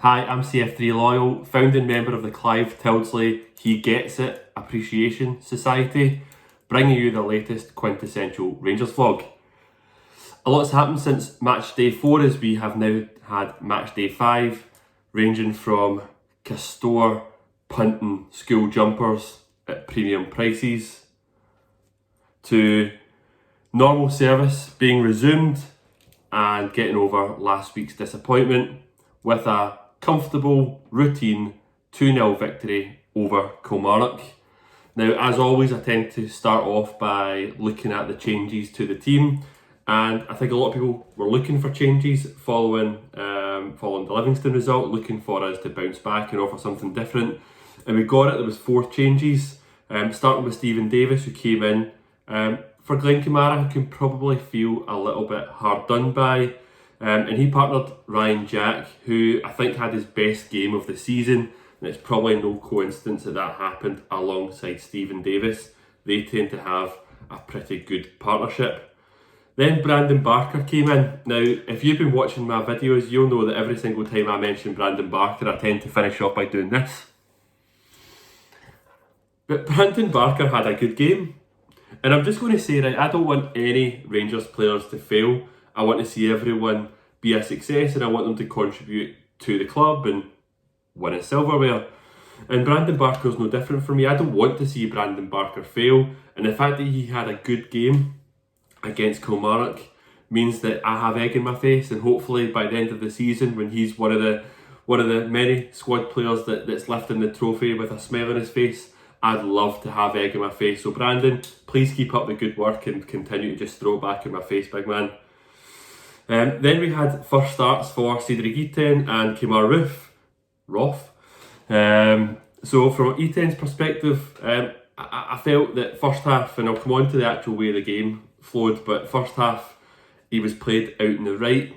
Hi, I'm CF3 Loyal, founding member of the Clive Tildesley He Gets It Appreciation Society, bringing you the latest quintessential Rangers vlog. A lot's happened since match day 4 as we have now had match day 5, ranging from Castore punting school jumpers at premium prices to normal service being resumed and getting over last week's disappointment with a comfortable, routine 2-0 victory over Kilmarnock. Now, as always, I tend to start off by looking at the changes to the team, and I think a lot of people were looking for changes following the Livingston result, looking for us to bounce back and offer something different, and we got it. There was 4 changes, starting with Stephen Davis, who came in for Glenn Kamara, who can probably feel a little bit hard done by. And he partnered Ryan Jack, who I think had his best game of the season, and it's probably no coincidence that happened alongside Stephen Davis. They tend to have a pretty good partnership. Then Brandon Barker came in. Now, if you've been watching my videos, you'll know that every single time I mention Brandon Barker, I tend to finish off by doing this. But Brandon Barker had a good game. And I'm just going to say, right, I don't want any Rangers players to fail. I want to see everyone be a success, and I want them to contribute to the club and win a silverware. And Brandon Barker's no different for me. I don't want to see Brandon Barker fail, and the fact that he had a good game against Kilmarnock means that I have egg in my face, and hopefully by the end of the season, when he's one of the many squad players that's lifting the trophy with a smile on his face, I'd love to have egg in my face. So Brandon, please keep up the good work and continue to just throw it back in my face, big man. Then we had first starts for Cedric Itten and Kemar Roth. So from Itten's perspective, I felt that first half, and I'll come on to the actual way the game flowed, but first half he was played out in the right.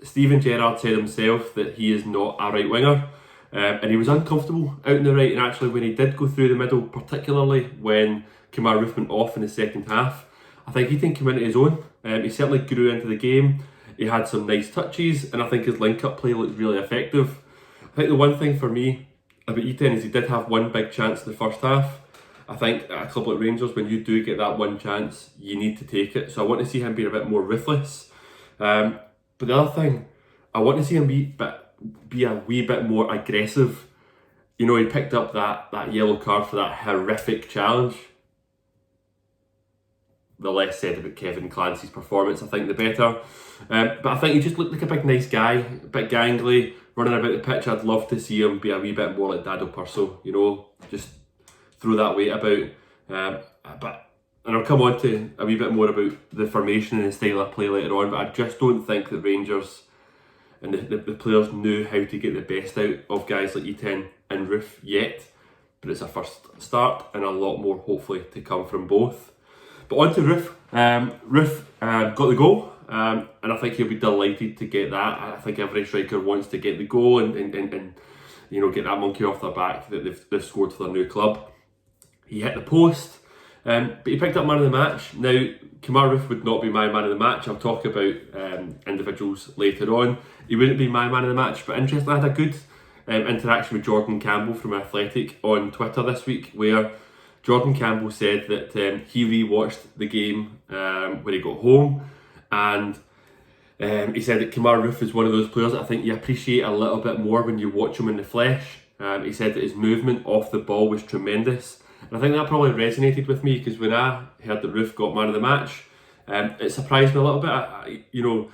Steven Gerrard said himself that he is not a right winger, and he was uncomfortable out in the right, and actually when he did go through the middle, particularly when Kemar Roofe went off in the second half, I think Itten came into his own. He certainly grew into the game. He had some nice touches, and I think his link-up play looked really effective. I think the one thing for me about Itten is he did have one big chance in the first half. I think at a club like Rangers, when you do get that one chance, you need to take it. So I want to see him be a bit more ruthless. But the other thing, I want to see him be a wee bit more aggressive. You know, he picked up that yellow card for that horrific challenge. The less said about Kevin Clancy's performance, I think, the better. But I think he just looked like a big nice guy, a bit gangly, running about the pitch. I'd love to see him be a wee bit more like Dado Perso, you know, just throw that weight about. And I'll come on to a wee bit more about the formation and the style of play later on, but I just don't think that Rangers and the players knew how to get the best out of guys like Itten and Roofe yet. But it's a first start, and a lot more hopefully to come from both. But on to Roofe. Roofe got the goal, and I think he'll be delighted to get that. I think every striker wants to get the goal and you know, get that monkey off their back that they've scored for their new club. He hit the post, but he picked up man of the match. Now, Kemar Roofe would not be my man of the match. I'll talk about individuals later on. He wouldn't be my man of the match, but interestingly, I had a good interaction with Jordan Campbell from Athletic on Twitter this week, where Jordan Campbell said that he re-watched the game when he got home, and he said that Kemar Roofe is one of those players that I think you appreciate a little bit more when you watch him in the flesh. He said that his movement off the ball was tremendous, and I think that probably resonated with me, because when I heard that Roofe got man of the match, it surprised me a little bit.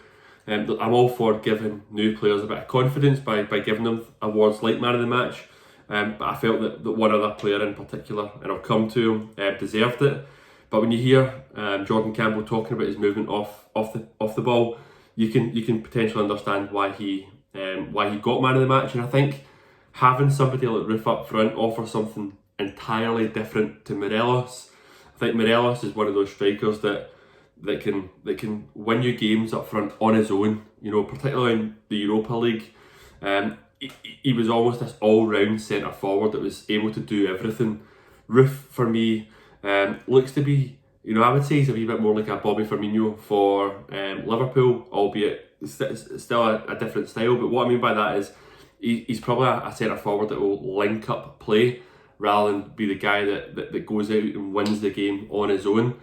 I'm all for giving new players a bit of confidence by giving them awards like man of the match. But I felt that one other player in particular, and I'll come to him, deserved it. But when you hear Jordan Campbell talking about his movement off the ball, you can potentially understand why he got man of the match. And I think having somebody like Roofe up front offers something entirely different to Morelos. I think Morelos is one of those strikers that can win you games up front on his own. You know, particularly in the Europa League. He was almost this all-round centre forward that was able to do everything. Roofe, for me, looks to be, you know, I would say he's a wee bit more like a Bobby Firmino for Liverpool, albeit still a different style. But what I mean by that is he's probably a centre forward that will link up play rather than be the guy that goes out and wins the game on his own.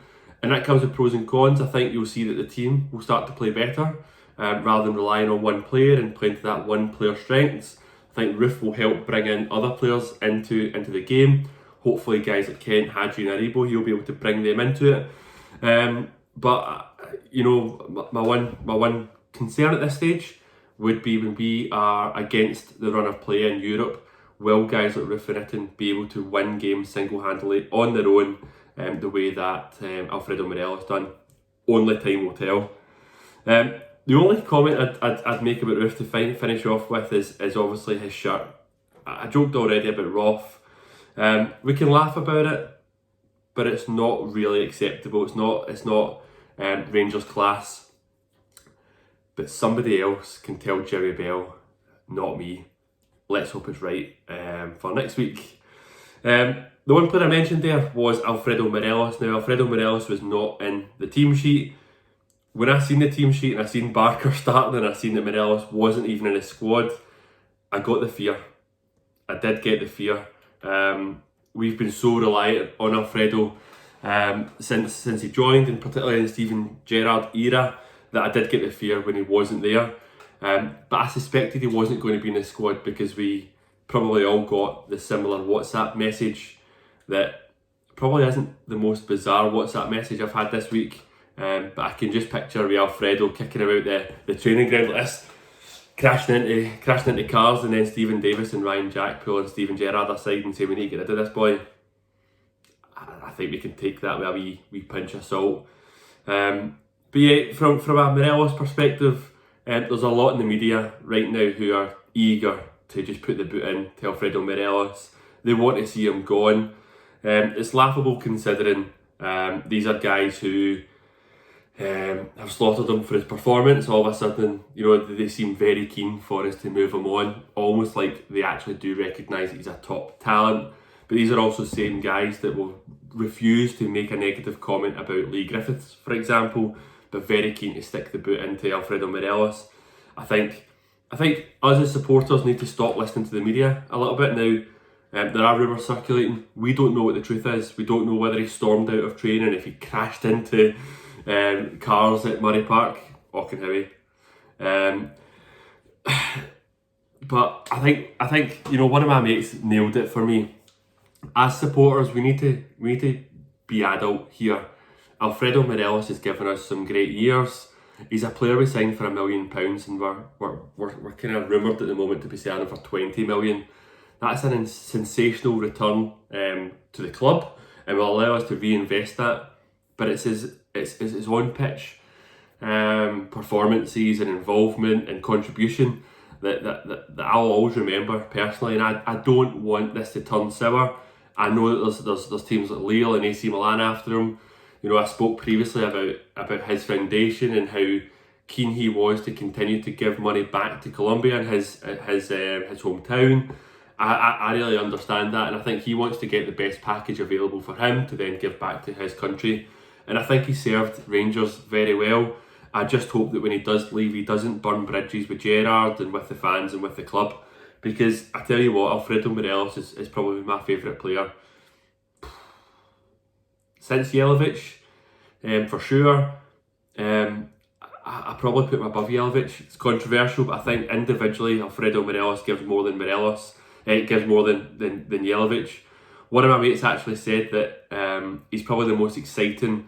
And that comes with pros and cons. I think you'll see that the team will start to play better rather than relying on one player and playing to that one player's strengths. I think Roof will help bring in other players into the game. Hopefully guys like Kent, Hadji and Aribo, he'll be able to bring them into it. But you know, my one concern at this stage would be when we are against the run of play in Europe, will guys like Roof and Itten be able to win games single-handedly on their own the way that Alfredo Morelos done? Only time will tell. The only comment I'd make about Roof to finish off with is obviously his shirt. I joked already about Roth. We can laugh about it, but it's not really acceptable. It's not Rangers class. But somebody else can tell Jerry Bell, not me. Let's hope it's right for next week. The one player I mentioned there was Alfredo Morelos. Now, Alfredo Morelos was not in the team sheet. When I seen the team sheet and I seen Barker starting and I seen that Morelos wasn't even in the squad, I got the fear. I did get the fear. We've been so reliant on Alfredo since he joined, and particularly in the Steven Gerrard era, that I did get the fear when he wasn't there. But I suspected he wasn't going to be in the squad because we probably all got the similar WhatsApp message that probably isn't the most bizarre WhatsApp message I've had this week. But I can just picture Alfredo kicking about the training ground like this, crashing into cars, and then Stephen Davis and Ryan Jack pulling Steven Gerrard aside and saying, we need to get rid of this boy. I think we can take that with a wee pinch of salt. But yeah, from a Morelos perspective, there's a lot in the media right now who are eager to just put the boot in to Alfredo Morelos. They want to see him gone. It's laughable considering these are guys who have slaughtered him for his performance. All of a sudden, you know, they seem very keen for us to move him on, almost like they actually do recognise that he's a top talent. But these are also the same guys that will refuse to make a negative comment about Lee Griffiths, for example, but very keen to stick the boot into Alfredo Morelos. I think us as supporters need to stop listening to the media a little bit now. There are rumours circulating. We don't know what the truth is. We don't know whether he stormed out of training, if he crashed into cars at Murray Park, Auchenhowie. But I think you know, one of my mates nailed it for me. As supporters, we need to be adult here. Alfredo Morelos has given us some great years. He's a player we signed for £1 million, and we're kind of rumoured at the moment to be selling him for 20 million. That's a sensational return to the club, and will allow us to reinvest that. But it's his on pitch performances and involvement and contribution that I'll always remember personally. And I don't want this to turn sour. I know that there's teams like Lille and AC Milan after him. You know, I spoke previously about his foundation and how keen he was to continue to give money back to Colombia and his hometown. I really understand that, and I think he wants to get the best package available for him to then give back to his country. And I think he served Rangers very well. I just hope that when he does leave, he doesn't burn bridges with Gerrard and with the fans and with the club. Because I tell you what, Alfredo Morelos is probably my favourite player since Jelavic, for sure. I probably put him above Jelavic. It's controversial, but I think individually Alfredo Morelos gives more than Morelos. It gives more than Jelavic. One of my mates actually said that he's probably the most exciting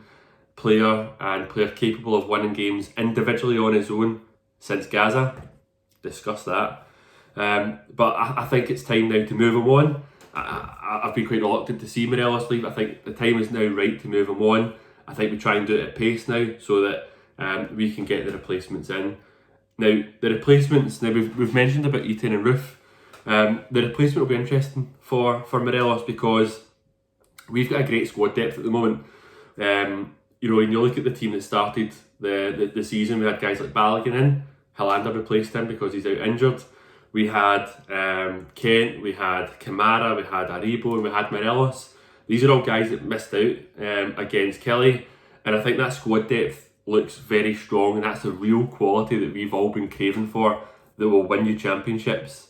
player and player capable of winning games individually on his own since Gaza. Discuss that. But I think it's time now to move him on. I've been quite reluctant to see Morelos leave. I think the time is now right to move him on. I think we try and do it at pace now so that we can get the replacements in. Now, the replacements, we've mentioned about Itten and Roof. The replacement will be interesting for Morelos because we've got a great squad depth at the moment. You know, when you look at the team that started the season, we had guys like Balogun in. Helander replaced him because he's out injured. We had Kent, we had Kamara, we had Aribo, and we had Morelos. These are all guys that missed out against Kelly, and I think that squad depth looks very strong, and that's the real quality that we've all been craving for that will win you championships.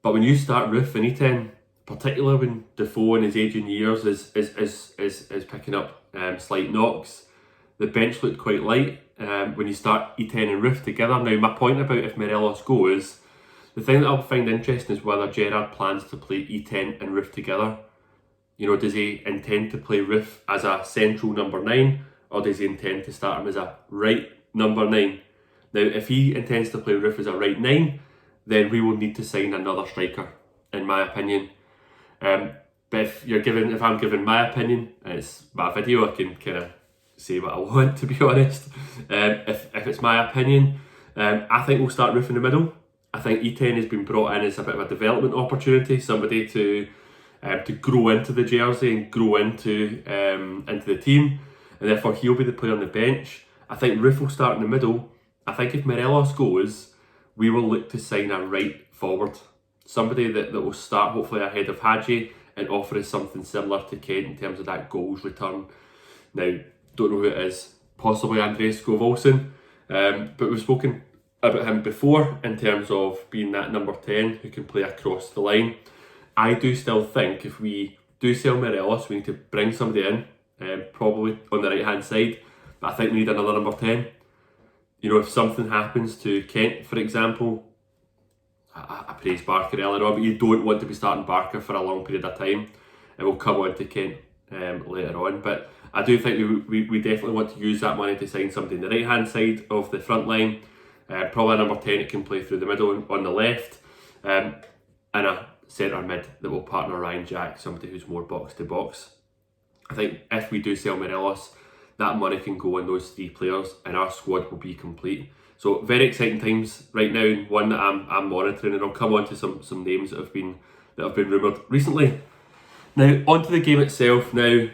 But when you start Roof and E10, particularly when Defoe in his aging years is picking up slight knocks, the bench looked quite light when you start E10 and Roof together. Now, my point about if Morelos goes, the thing that I'll find interesting is whether Gerrard plans to play E10 and Roof together. You know, does he intend to play Roof as a central number 9, or does he intend to start him as a right number 9? Now, if he intends to play Roof as a right 9, then we will need to sign another striker, in my opinion. But if I'm giving my opinion, and it's my video, I can kind of say what I want, to be honest. If it's my opinion, I think we'll start Roof in the middle. I think E10 has been brought in as a bit of a development opportunity, somebody to grow into the jersey and grow into the team, and therefore he'll be the player on the bench. I think Roof will start in the middle. I think if Morelos goes, we will look to sign a right forward, somebody that will start hopefully ahead of Hadji and offer us something similar to Kent in terms of that goals return. Now, don't know who it is, possibly Andreas Skov-Olsen, but we've spoken about him before in terms of being that number 10 who can play across the line. I do still think if we do sell Morelos, we need to bring somebody in, probably on the right hand side, but I think we need another number 10. You know, if something happens to Kent, for example, I praised Barker earlier on, but you don't want to be starting Barker for a long period of time, and we'll come on to Kent later on. But I do think we definitely want to use that money to sign somebody on the right hand side of the front line, probably a number 10 that can play through the middle on the left, and a centre mid that will partner Ryan Jack, somebody who's more box to box. I think if we do sell Morelos, that money can go on those 3 players and our squad will be complete. So very exciting times right now, one that I'm monitoring, and I'll come on to some names that have been rumoured recently. Now, onto the game itself now.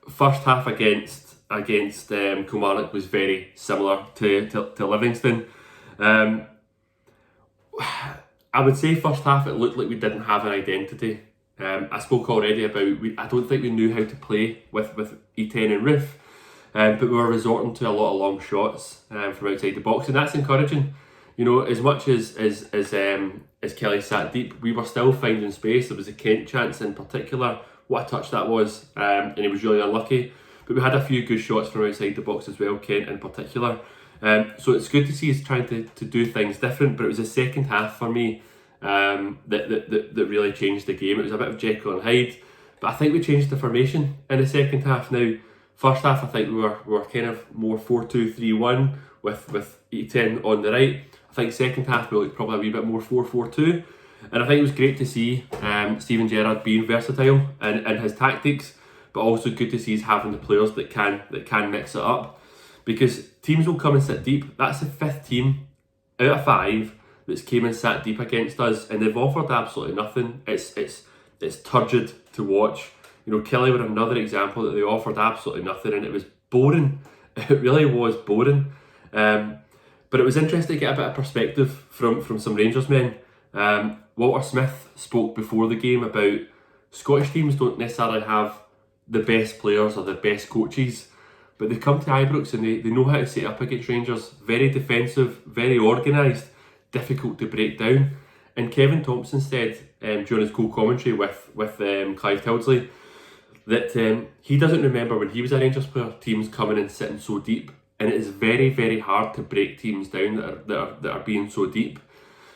First half against Kilmarnock was very similar to Livingston. I would say first half it looked like we didn't have an identity. I spoke already about, I don't think we knew how to play with E10 and Roof, but we were resorting to a lot of long shots from outside the box, and that's encouraging. You know, as much as Kelly sat deep, we were still finding space. There was a Kent chance in particular, what a touch that was, and he was really unlucky. But we had a few good shots from outside the box as well, Kent in particular. So it's good to see us trying to do things different, but it was the second half for me that really changed the game. It was a bit of Jekyll and Hyde, but I think we changed the formation in the second half. Now, first half I think we were kind of more 4-2-3-1 with E10 on the right. I think second half we looked probably a wee bit more 4-4-2, and I think it was great to see Steven Gerrard being versatile in his tactics, but also good to see us having the players that can mix it up, because teams will come and sit deep. That's the 5th team out of 5 that's came and sat deep against us, and they've offered absolutely nothing. It's turgid to watch. You know, Kelly were another example that they offered absolutely nothing, and it was boring. It really was boring. But it was interesting to get a bit of perspective from some Rangers men. Walter Smith spoke before the game about Scottish teams don't necessarily have the best players or the best coaches, but they come to Ibrox and they know how to set up against Rangers. Very defensive, very organised, difficult to break down. And Kevin Thompson said during his co-commentary with Clive Tildesley that he doesn't remember when he was a Rangers player teams coming and sitting so deep, and it is very, very hard to break teams down that are being so deep.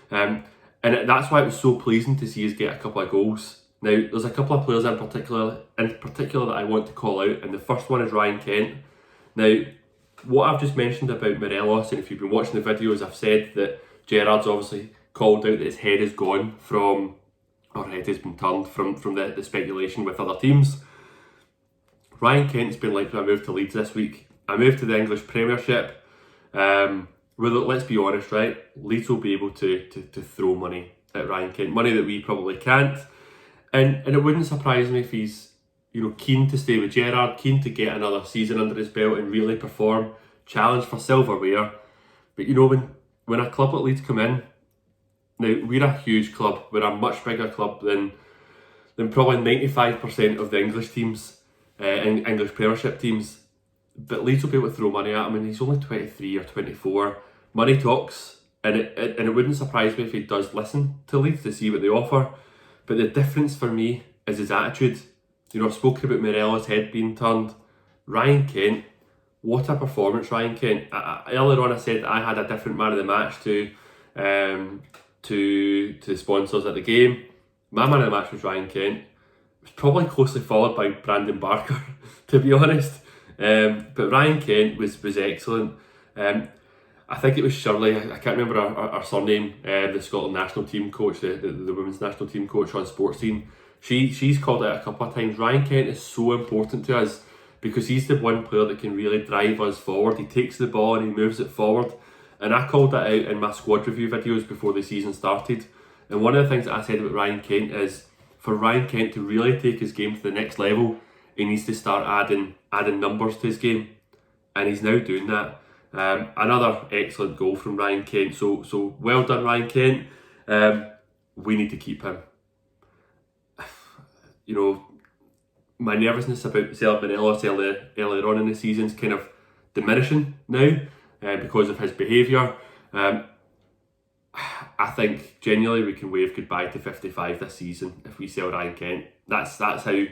And that's why it was so pleasing to see us get a couple of goals. Now, there's a couple of players in particular that I want to call out, and the first one is Ryan Kent. Now, what I've just mentioned about Morelos, and if you've been watching the videos, I've said that Gerrard's obviously called out that his head has gone from, or head has been turned from the speculation with other teams. Ryan Kent's been linked with a move to Leeds this week, a move to the English Premiership. Let's be honest, right? Leeds will be able to throw money at Ryan Kent, money that we probably can't. And it wouldn't surprise me if he's, you know, keen to stay with Gerrard, keen to get another season under his belt and really perform, challenge for silverware. But you know, when a club like Leeds come in, now we're a huge club, we're a much bigger club than probably 95% of the English teams, English Premiership teams. But Leeds will be able to throw money at him, and he's only 23 or 24. Money talks, and it wouldn't surprise me if he does listen to Leeds to see what they offer. But the difference for me is his attitude. You know, I've spoken about Morelos' head being turned. Ryan Kent, what a performance, Ryan Kent. Earlier on I said I had a different man of the match to the sponsors at the game. My man of the match was Ryan Kent. It was probably closely followed by Brandon Barker, to be honest. But Ryan Kent was excellent. I think it was Shirley, I can't remember her surname, the Scotland national team coach, the women's national team coach on Sports Team. She's called it a couple of times. Ryan Kent is so important to us because he's the one player that can really drive us forward. He takes the ball and he moves it forward. And I called that out in my squad review videos before the season started. And one of the things that I said about Ryan Kent is, for Ryan Kent to really take his game to the next level, he needs to start adding numbers to his game. And he's now doing that. Another excellent goal from Ryan Kent. So well done, Ryan Kent. We need to keep him. You know, my nervousness about Morelos earlier on in the season is kind of diminishing now because of his behaviour. I think genuinely we can wave goodbye to 55 this season if we sell Ryan Kent. That's how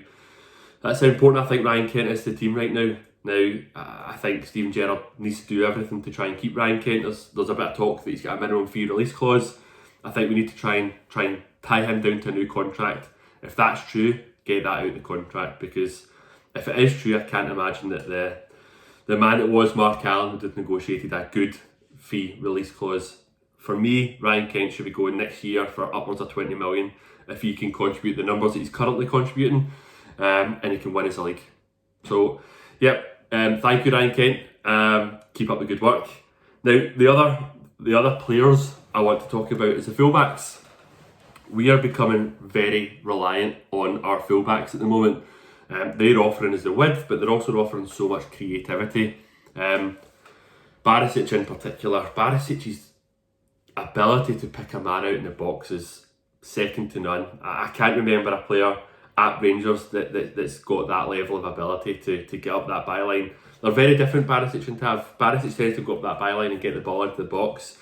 important I think Ryan Kent is to the team right now. Now, I think Steven Gerrard needs to do everything to try and keep Ryan Kent. There's a bit of talk that he's got a minimum fee release clause. I think we need to try and tie him down to a new contract. If that's true, get that out of the contract, because if it is true, I can't imagine that the man that was Mark Allen would have negotiated a good fee release clause. For me, Ryan Kent should be going next year for upwards of 20 million if he can contribute the numbers that he's currently contributing, and he can win us a league. So, yep, thank you, Ryan Kent. Keep up the good work. Now, the other players I want to talk about is the fullbacks. We are becoming very reliant on our fullbacks at the moment. They're offering us the width, but they're also offering so much creativity. Barisic in particular, Barisic's ability to pick a man out in the box is second to none. I can't remember a player at Rangers that's got that level of ability to get up that byline. They're very different, Barisic and Tav. Barisic tends to go up that byline and get the ball into the box,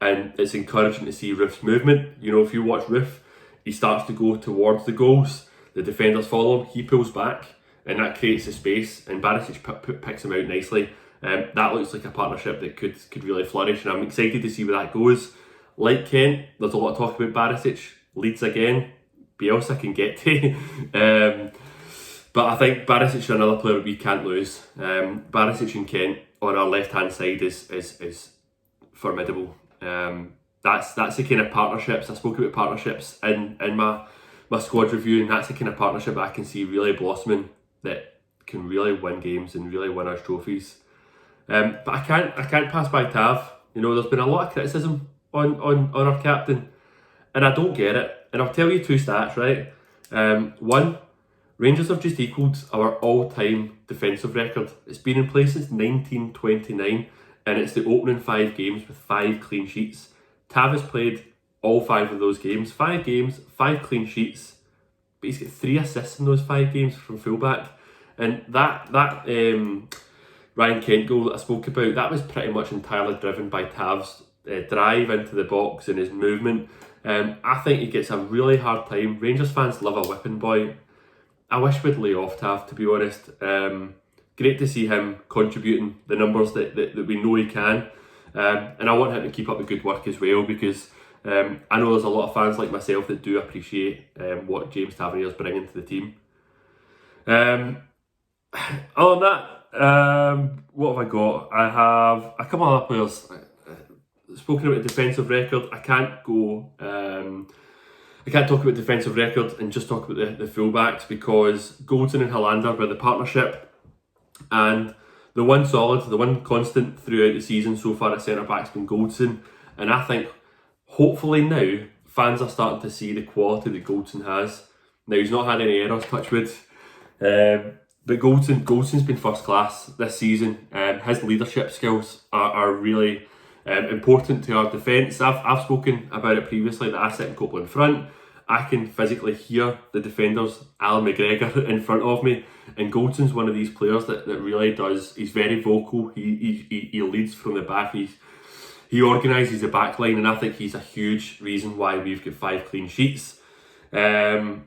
and it's encouraging to see Roof's movement. You know, if you watch Roof, he starts to go towards the goals, the defenders follow him, he pulls back, and that creates a space, and Barisic picks him out nicely. That looks like a partnership that could really flourish, and I'm excited to see where that goes. Like Kent, there's a lot of talk about Barisic. Leeds again, Bielsa can get to. But I think Barisic is another player we can't lose. Barisic and Kent on our left-hand side is formidable. That's the kind of partnerships, I spoke about partnerships in my squad review, and that's the kind of partnership that I can see really blossoming that can really win games and really win us trophies. But I can't pass by Tav. You know, there's been a lot of criticism on our captain, and I don't get it. And I'll tell you two stats, right? One, Rangers have just equalled our all-time defensive record. It's been in place since 1929, and it's the opening 5 games with 5 clean sheets. Tav has played all 5 of those games. 5 games, 5 clean sheets, but he's got 3 assists in those 5 games from fullback. And that Ryan Kent goal that I spoke about, that was pretty much entirely driven by Tav's drive into the box and his movement. I think he gets a really hard time. Rangers fans love a whipping boy. I wish we'd lay off Tav, to be honest. Great to see him contributing the numbers that we know he can. And I want him to keep up the good work as well, because I know there's a lot of fans like myself that do appreciate what James Tavernier's bringing to the team. Other than that, what have I got? I have a couple of other players. Spoken about defensive record, I can't talk about defensive record and just talk about the fullbacks, because Goldson and Hollander were the partnership, and the one constant throughout the season so far at centre back's been Goldson, and I think hopefully now fans are starting to see the quality that Goldson has. Now, he's not had any errors, touch wood, but Goldson's been first class this season. His leadership skills are really important to our defence. I've spoken about it previously that I sit in Copeland front. I can physically hear the defenders, Alan McGregor, in front of me, and Goldson's one of these players that really does. He's very vocal. He leads from the back. He organises the back line, and I think he's a huge reason why we've got 5 clean sheets. But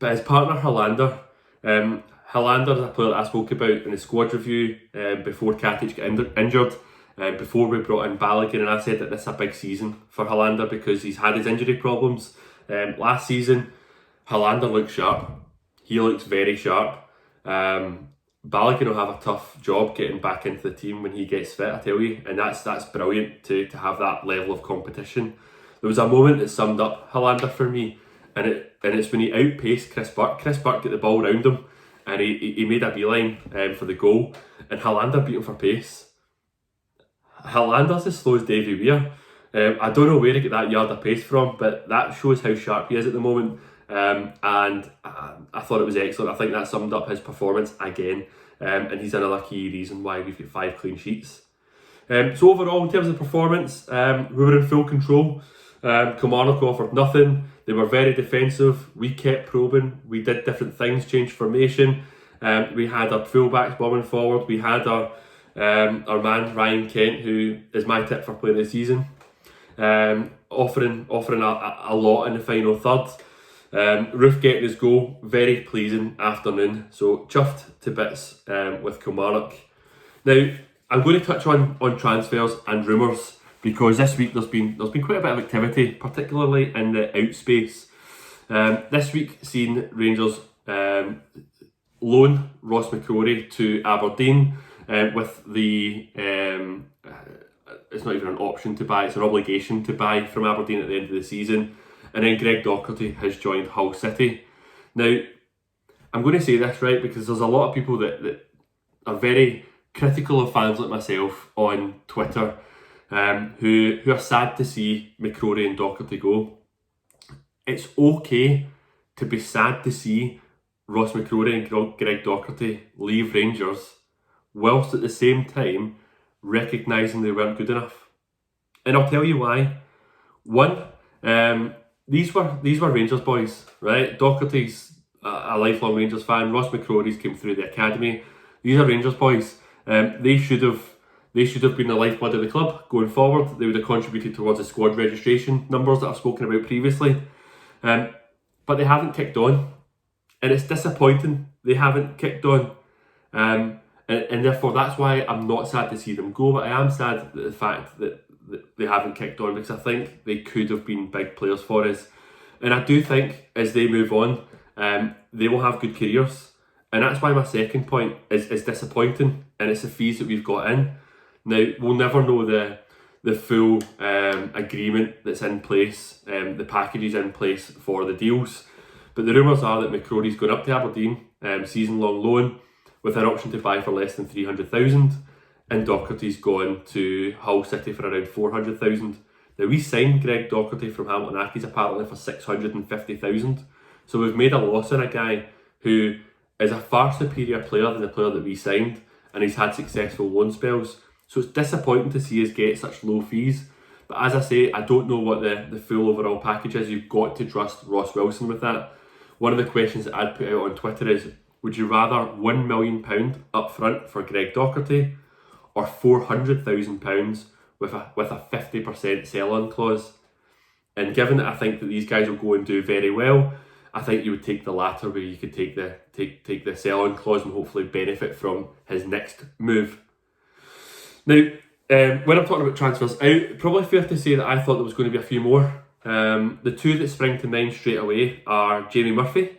his partner, Helander, Helander is a player that I spoke about in the squad review before Katic got injured, before we brought in Balogun, and I said that this is a big season for Helander because he's had his injury problems. Last season, Helander looked sharp. He looks very sharp. Balogun will have a tough job getting back into the team when he gets fit, I tell you, and that's brilliant to have that level of competition. There was a moment that summed up Helander for me, and it's when he outpaced Chris Burke. Chris Burke got the ball round him, and he made a beeline for the goal, and Helander beat him for pace. Helander's as slow as Davy Weir. I don't know where to get that yard of pace from, but that shows how sharp he is at the moment. And I thought it was excellent. I think that summed up his performance again, and he's another key reason why we've got 5 clean sheets. So overall, in terms of performance, we were in full control. Kilmarnock offered nothing. They were very defensive. We kept probing. We did different things, changed formation. We had our fullbacks bombing forward. We had our man Ryan Kent, who is my tip for player of the season, offering a lot in the final third. Roof getting his goal, very pleasing afternoon. So chuffed to bits with Kilmarnock. Now I'm going to touch on transfers and rumours, because this week there's been quite a bit of activity, particularly in the out space. This week seen Rangers loan Ross McCrory to Aberdeen with the it's not even an option to buy, it's an obligation to buy from Aberdeen at the end of the season. And then Greg Docherty has joined Hull City. Now, I'm going to say this, right, because there's a lot of people that are very critical of fans like myself on Twitter, who are sad to see McCrory and Docherty go. It's okay to be sad to see Ross McCrory and Greg Docherty leave Rangers, whilst at the same time recognising they weren't good enough. And I'll tell you why. One, these were Rangers boys, right? Docherty's a lifelong Rangers fan. Ross McCrory's came through the academy. These are Rangers boys. They should have been the lifeblood of the club going forward. They would have contributed towards the squad registration numbers that I've spoken about previously. But they haven't kicked on, and it's disappointing they haven't kicked on. And therefore that's why I'm not sad to see them go, but I am sad at the fact that they haven't kicked on, because I think they could have been big players for us. And I do think as they move on, they will have good careers. And that's why my second point is disappointing, and it's the fees that we've got in. Now, we'll never know the full agreement that's in place, the packages in place for the deals. But the rumours are that McCrory's going up to Aberdeen, season-long loan, with an option to buy for less than 300,000. And Docherty's gone to Hull City for around 400,000. Now, we signed Greg Docherty from Hamilton Accies apparently for 650,000. So we've made a loss on a guy who is a far superior player than the player that we signed, and he's had successful loan spells. So it's disappointing to see us get such low fees. But as I say, I don't know what the full overall package is. You've got to trust Ross Wilson with that. One of the questions that I'd put out on Twitter is, would you rather £1 million up front for Greg Docherty, or £400,000 with a 50% sell-on clause? And given that I think that these guys will go and do very well, I think you would take the latter, where you could take the sell-on clause and hopefully benefit from his next move. Now, when I'm talking about transfers out, probably fair to say that I thought there was going to be a few more. The two that spring to mind straight away are Jamie Murphy.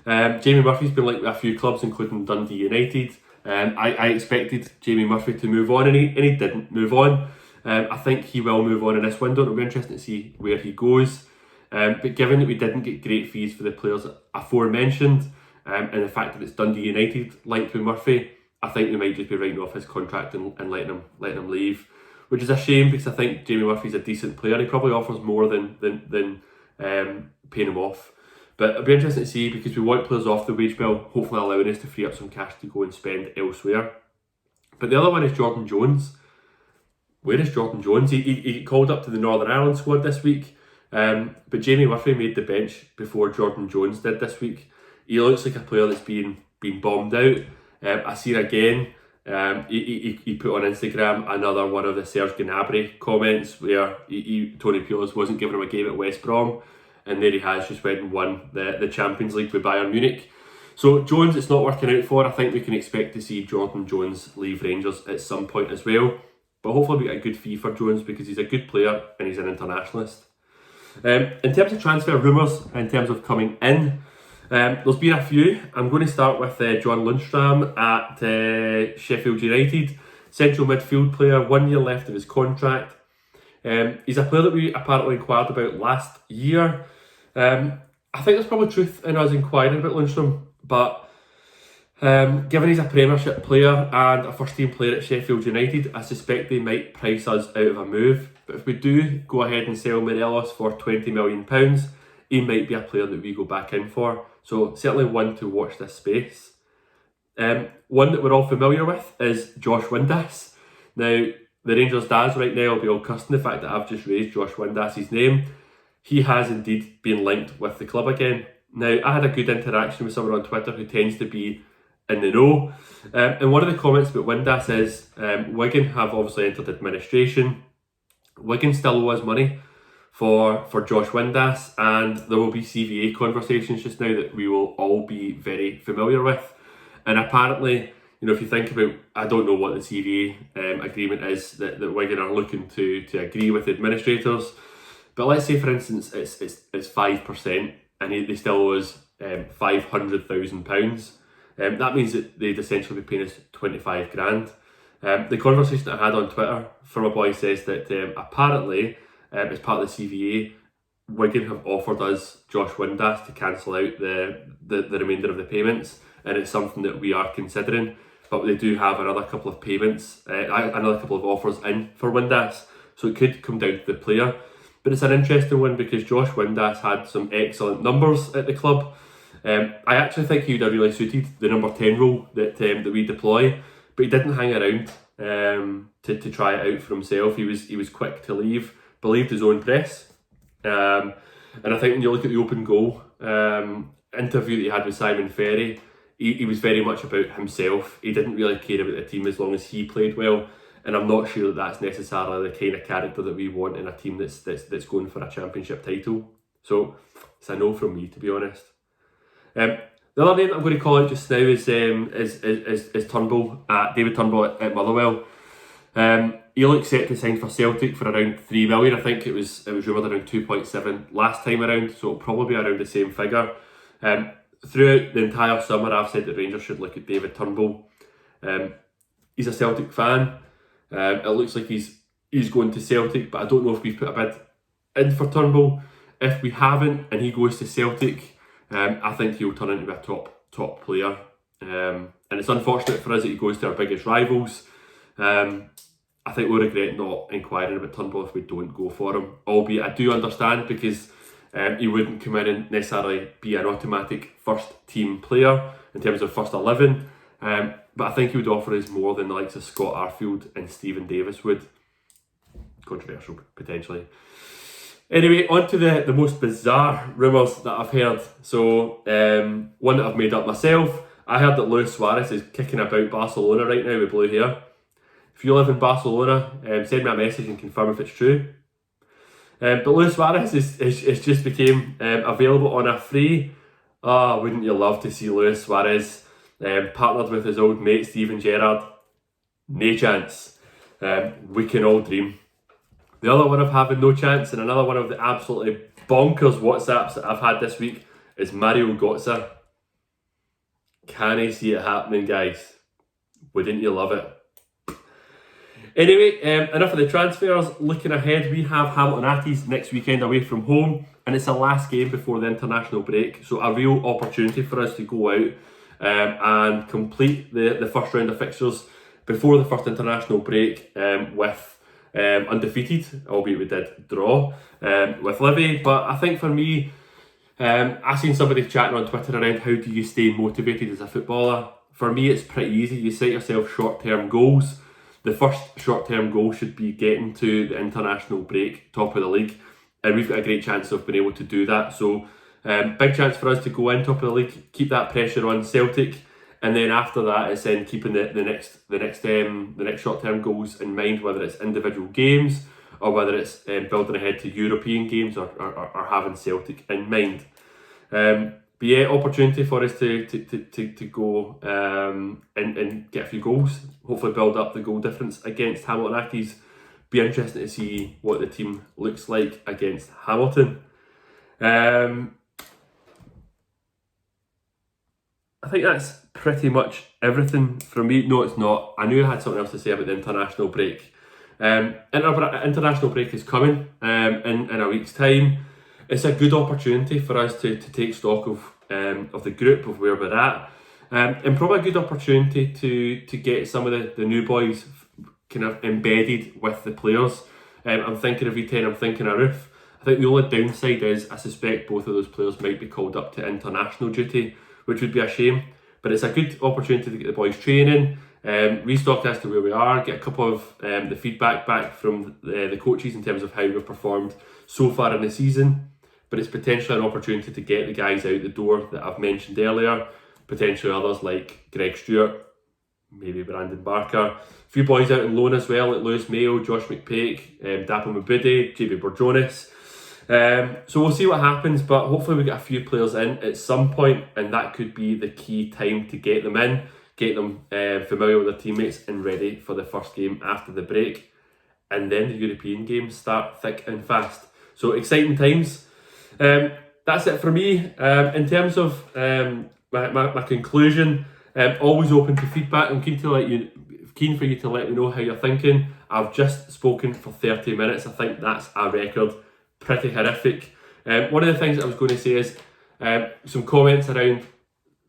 Jamie Murphy's been linked with a few clubs, including Dundee United. I expected Jamie Murphy to move on, and he didn't move on. I think he will move on in this window. It'll be interesting to see where he goes. But given that we didn't get great fees for the players aforementioned, and the fact that it's Dundee United linked with Murphy, I think we might just be writing off his contract and letting him leave, which is a shame, because I think Jamie Murphy's a decent player. He probably offers more than paying him off. But it'll be interesting to see, because we want players off the wage bill, hopefully allowing us to free up some cash to go and spend elsewhere. But the other one is Jordan Jones. Where is Jordan Jones? He called up to the Northern Ireland squad this week, but Jamie Murphy made the bench before Jordan Jones did this week. He looks like a player that's been bombed out. I see again He put on Instagram another one of the Serge Gnabry comments where Tony Pulis wasn't giving him a game at West Brom, and there he has just went and won the Champions League with Bayern Munich. So Jones, it's not working out for. I think we can expect to see Jonathan Jones leave Rangers at some point as well. But hopefully we get a good fee for Jones because he's a good player and he's an internationalist. In terms of transfer rumours, in terms of coming in, there's been a few. I'm going to start with John Lundstram at Sheffield United. Central midfield player, 1 year left of his contract. He's a player that we apparently inquired about last year. I think there's probably truth in us inquiring about Lundstram, but given he's a Premiership player and a first team player at Sheffield United, I suspect they might price us out of a move. But if we do go ahead and sell Morelos for £20 million, he might be a player that we go back in for. So certainly one to watch this space. One that we're all familiar with is Josh Windass. Now, the Rangers dads right now will be all cussing the fact that I've just raised Josh Windass's name. He has indeed been linked with the club again. Now, I had a good interaction with someone on Twitter who tends to be in the know. And one of the comments about Windass is, Wigan have obviously entered administration. Wigan still owe us money for Josh Windass, and there will be CVA conversations just now that we will all be very familiar with. And apparently, if you think about, I don't know what the CVA agreement is that Wigan are looking to agree with administrators, but let's say for instance it's 5% and they still owe us £500,000. That means that they'd essentially be paying us 25 grand. The conversation I had on Twitter from a boy says that apparently, as part of the CVA, Wigan have offered us Josh Windass to cancel out the remainder of the payments, and it's something that we are considering. But they do have another couple of payments, another couple of offers in for Windass, so it could come down to the player. But it's an interesting one because Josh Windass had some excellent numbers at the club. I actually think he would have really suited the number 10 role that we deploy, but he didn't hang around to try it out for himself. He was quick to leave, believed his own press, and I think when you look at the open goal interview that he had with Simon Ferry, he was very much about himself. He didn't really care about the team as long as he played well, and I'm not sure that that's necessarily the kind of character that we want in a team that's going for a championship title. So it's a no from me, to be honest. The other name I'm going to call out just now is Turnbull, David Turnbull at Motherwell. He'll accept to sign for Celtic for around 3 million. I think it was rumoured around 2.7 last time around, so it'll probably be around the same figure. Throughout the entire summer, I've said that Rangers should look at David Turnbull. He's a Celtic fan. It looks like he's going to Celtic, but I don't know if we've put a bid in for Turnbull. If we haven't and he goes to Celtic, I think he'll turn into a top player. And it's unfortunate for us that he goes to our biggest rivals. I think we'll regret not inquiring about Turnbull if we don't go for him. Albeit I do understand because he wouldn't come in and necessarily be an automatic first team player in terms of first 11. But I think he would offer us more than the likes of Scott Arfield and Stephen Davis would. Controversial, potentially. Anyway, on to the most bizarre rumours that I've heard. So, one that I've made up myself. I heard that Luis Suarez is kicking about Barcelona right now with blue hair. If you live in Barcelona, send me a message and confirm if it's true. But Luis Suarez is just became available on a free. Wouldn't you love to see Luis Suarez partnered with his old mate Steven Gerrard? No chance. We can all dream. The other one of having no chance, and another one of the absolutely bonkers WhatsApps that I've had this week, is Mario Götze. Can I see it happening, guys? Wouldn't you love it? Anyway, enough of the transfers. Looking ahead, we have Hamilton Accies next weekend away from home, and it's the last game before the international break, so a real opportunity for us to go out and complete the first round of fixtures before the first international break with undefeated, albeit we did draw with Livy. But I think for me, I've seen somebody chatting on Twitter around how do you stay motivated as a footballer. For me, it's pretty easy. You set yourself short-term goals. The first short-term goal should be getting to the international break, top of the league, and we've got a great chance of being able to do that. So big chance for us to go in top of the league, keep that pressure on Celtic, And then after that, it's then keeping the next short-term goals in mind, whether it's individual games or whether it's building ahead to European games or having Celtic in mind. But yeah, opportunity for us to go and get a few goals. Hopefully build up the goal difference against Hamilton Accies. Be interesting to see what the team looks like against Hamilton. I think that's pretty much everything from me. No, it's not. I knew I had something else to say about the international break. International break is coming in a week's time. It's a good opportunity for us to take stock of the group, of where we're at, and probably a good opportunity to get some of the new boys kind of embedded with the players. I'm thinking of V10, I'm thinking of Roof. I think the only downside is I suspect both of those players might be called up to international duty, which would be a shame. But it's a good opportunity to get the boys training, restock as to where we are, get a couple of the feedback back from the coaches in terms of how we've performed so far in the season. But it's potentially an opportunity to get the guys out the door that I've mentioned earlier, potentially others like Greg Stewart, maybe Brandon Barker, a few boys out on loan as well, like Lewis Mayo, Josh McPake, Dapo Mabudi, JB Borjonis. So we'll see what happens, but hopefully we get a few players in at some point, and that could be the key time to get them in, get them familiar with their teammates and ready for the first game after the break. And then the European games start thick and fast. So exciting times. That's it for me. In terms of my conclusion, always open to feedback. I'm keen for you to let me know how you're thinking. I've just spoken for 30 minutes. I think that's a record. Pretty horrific. One of the things I was going to say is some comments around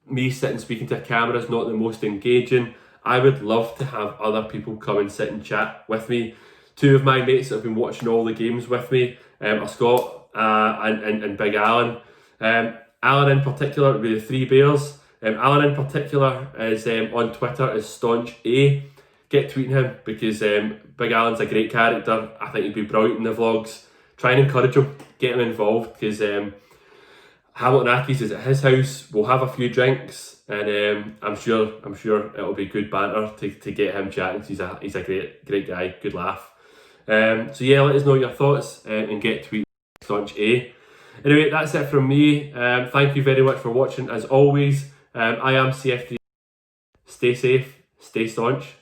me sitting speaking to a camera is not the most engaging. I would love to have other people come and sit and chat with me. Two of my mates that have been watching all the games with me are Scott and Big Alan. Alan in particular would be the Three Bears. Alan in particular is on Twitter as Staunch A. Get tweeting him because Big Alan's a great character. I think he'd be brilliant in the vlogs. Try and encourage him, get him involved, because Hamilton Accies is at his house. We'll have a few drinks, and I'm sure it'll be good banter to get him chatting. He's a great guy, good laugh. So yeah, let us know your thoughts and get tweeting Staunch A. Anyway, that's it from me. Thank you very much for watching. As always, I am CFD. Stay safe, stay staunch.